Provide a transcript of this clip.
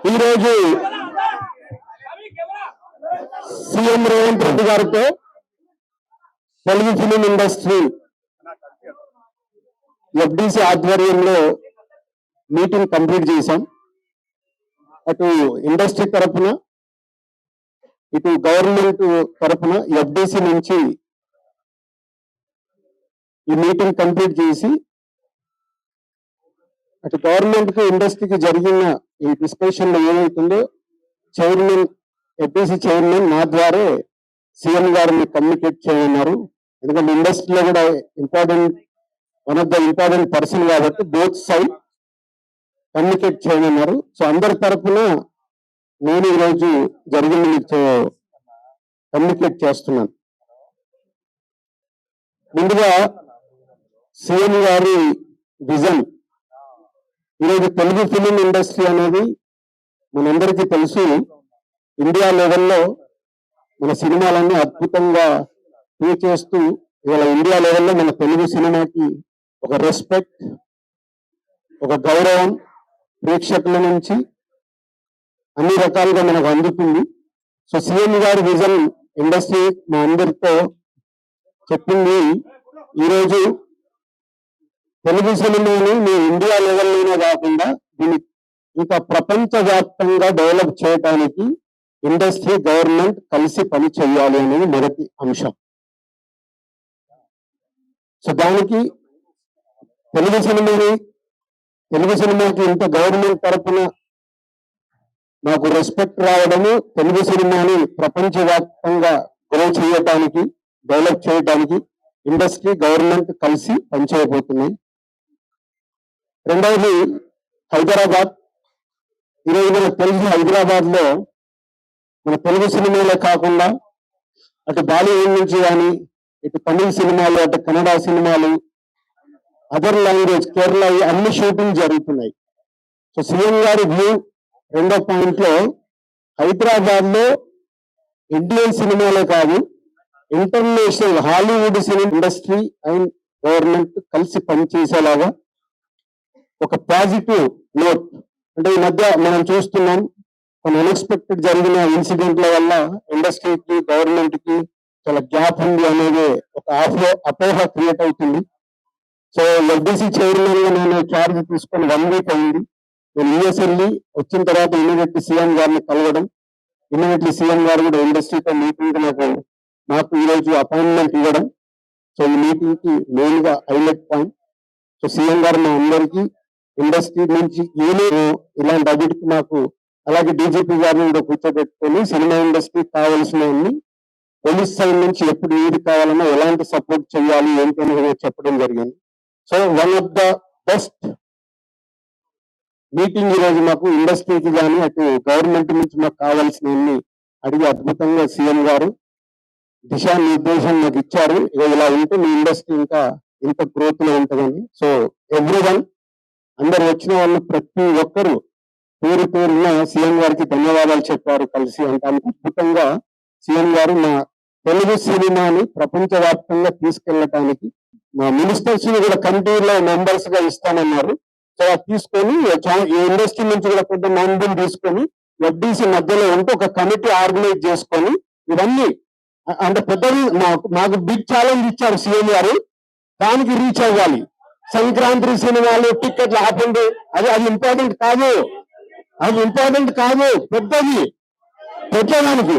ఈరోజు సీఎం రేవంత్ రెడ్డి గారితో Telugu film industry FDC ఆధ్వర్యంలో మీటింగ్ కంప్లీట్ చేశాం. అటు ఇండస్ట్రీ తరఫున ఇటు గవర్నమెంట్ తరఫున ఎఫ్డిసి నుంచి ఈ మీటింగ్ కంప్లీట్ చేసి అటు గవర్నమెంట్ కి ఇండస్ట్రీకి జరిగిన ఈ డిస్కషన్ లో ఏమవుతుందో చైర్మన్ ఎఫ్డిసి చైర్మన్ నా ద్వారా సీఎం గారిని కమ్యూనికేట్ చేయన్నారు. ఎందుకంటే ఇండస్ట్రీలో కూడా one of the important person కాబట్టి బోత్ సైడ్ కమ్యూనికేట్ చేయమన్నారు. సో అందరి తరఫున నేను ఈరోజు జరిగింది మీతో కమ్యూనికేట్ చేస్తున్నాను. ముందుగా సీఎం గారి విజన్. ఈరోజు తెలుగు ఫిలిం ఇండస్ట్రీ అనేది మనందరికీ తెలుసు, ఇండియా లెవెల్లో మన సినిమాలన్నీ అద్భుతంగా ప్లే చేస్తూ ఇవాళ ఇండియా లెవెల్లో మన తెలుగు సినిమాకి ఒక రెస్పెక్ట్, ఒక గౌరవం ప్రేక్షకుల నుంచి అన్ని రకాలుగా మనకు అందుతుంది. సో సీఎం గారి విజన్ ఇండస్ట్రీ మా అందరితో చెప్పింది, ఈరోజు తెలుగు సినిమాని మీ ఇండియా లెవెల్లోనే కాకుండా దీన్ని ఇంకా ప్రపంచవ్యాప్తంగా డెవలప్ చేయడానికి ఇండస్ట్రీ గవర్నమెంట్ కలిసి పని చేయాలి అనేది మొదటి అంశం. సో దానికి తెలుగు సినిమాకి ఇంత గవర్నమెంట్ తరఫున నాకు రెస్పెక్ట్ రావడము, తెలుగు సినిమాని ప్రపంచవ్యాప్తంగా గ్రో చేయడానికి డెవలప్ చేయడానికి ఇండస్ట్రీ గవర్నమెంట్ కలిసి పనిచేయబోతున్నాయి. రెండవది హైదరాబాద్. ఈరోజు మనకు తెలుసు, హైదరాబాద్ లో మన తెలుగు సినిమాలే కాకుండా అటు బాలీవుడ్ నుంచి కానీ ఇటు తమిళ సినిమాలు, అటు కన్నడ సినిమాలు, అదర్ లాంగ్వేజ్ కేరళ అన్ని షూటింగ్ జరుగుతున్నాయి. సో సీఎం గారి వ్యూ రెండో పాయింట్ లో హైదరాబాద్ లో ఇండియన్ సినిమాలే కాదు international Hollywood cinema industry and government కలిసి పనిచేసేలాగా ఒక పాజిటివ్ నోట్. అంటే ఈ మధ్య మనం చూస్తున్నాం కొన్ని అన్ఎక్స్పెక్టెడ్ జరిగిన ఇన్సిడెంట్ల వల్ల ఇండస్ట్రీకి గవర్నమెంట్ కి చాలా గ్యాప్ ఉంది అనేది ఒక అపోహ క్రియేట్ అవుతుంది. సో ఎఫ్డిసి చైర్మన్ గా నేను చార్జ్ తీసుకొని 1 వీక్ అయింది. నేను యూఎస్ వెళ్ళి వచ్చిన తర్వాత ఇమీడియట్లీ సీఎం గారిని కలవడం, ఇమీడియట్లీ సీఎం గారు కూడా ఇండస్ట్రీతో మీటింగ్ నాకు ఈరోజు అపాయింట్మెంట్ ఇవ్వడం. సో ఈ మీటింగ్ కి మెయిన్ గా హైలైట్ పాయింట్. సో సీఎం గారు మా అందరికీ ఇండస్ట్రీ నుంచి ఏమేమో ఇలాంటి అభివృద్ధికి మాకు, అలాగే డీజీపీ గారిని కూడా కూర్చోబెట్టుకొని సినిమా ఇండస్ట్రీకి కావాల్సినవన్నీ పోలీస్ సైడ్ నుంచి ఎప్పుడు ఏది కావాలన్నా ఎలాంటి సపోర్ట్ చేయాలి ఏంటి అనేది చెప్పడం జరిగింది. So one of the best meeting ఈరోజు మాకు ఇండస్ట్రీకి కానీ అటు గవర్నమెంట్ నుంచి మాకు కావాల్సినవన్నీ అడిగి అద్భుతంగా సీఎం గారు దిశానిర్దేశం నాకు ఇచ్చారు. ఇలా ఉంటే మీ ఇండస్ట్రీ ఇంకా ఇంత గ్రోత్ లో ఉంటుందని. సో ఎవ్రీవన్, అందరు వచ్చిన వాళ్ళు ప్రతి ఒక్కరు పేరు పేరున సీఎం గారికి ధన్యవాదాలు చెప్పారు కలిసి. అంటే అంత అద్భుతంగా సీఎం గారు మా తెలుగు సినిమాని ప్రపంచవ్యాప్తంగా తీసుకెళ్లడానికి మా మినిస్టర్స్ ని కూడా కమిటీలో మెంబర్స్ గా ఇస్తానన్నారు. సో అది తీసుకొని ఈ ఇండస్ట్రీ నుంచి కూడా కొంత మందిని తీసుకొని ఎఫ్డిసి మధ్యలో ఉంటూ ఒక కమిటీ ఆర్గనైజ్ చేసుకొని ఇవన్నీ అంటే పెద్దది మాకు బిగ్ ఛాలెంజ్ ఇచ్చారు సీఎం గారు, దానికి రీచ్ అవ్వాలి. సంక్రాంతి సినిమాలు టికెట్లు ఆపండి, అది ఇంపార్టెంట్ కాదు, పెద్దది పెట్టడానికి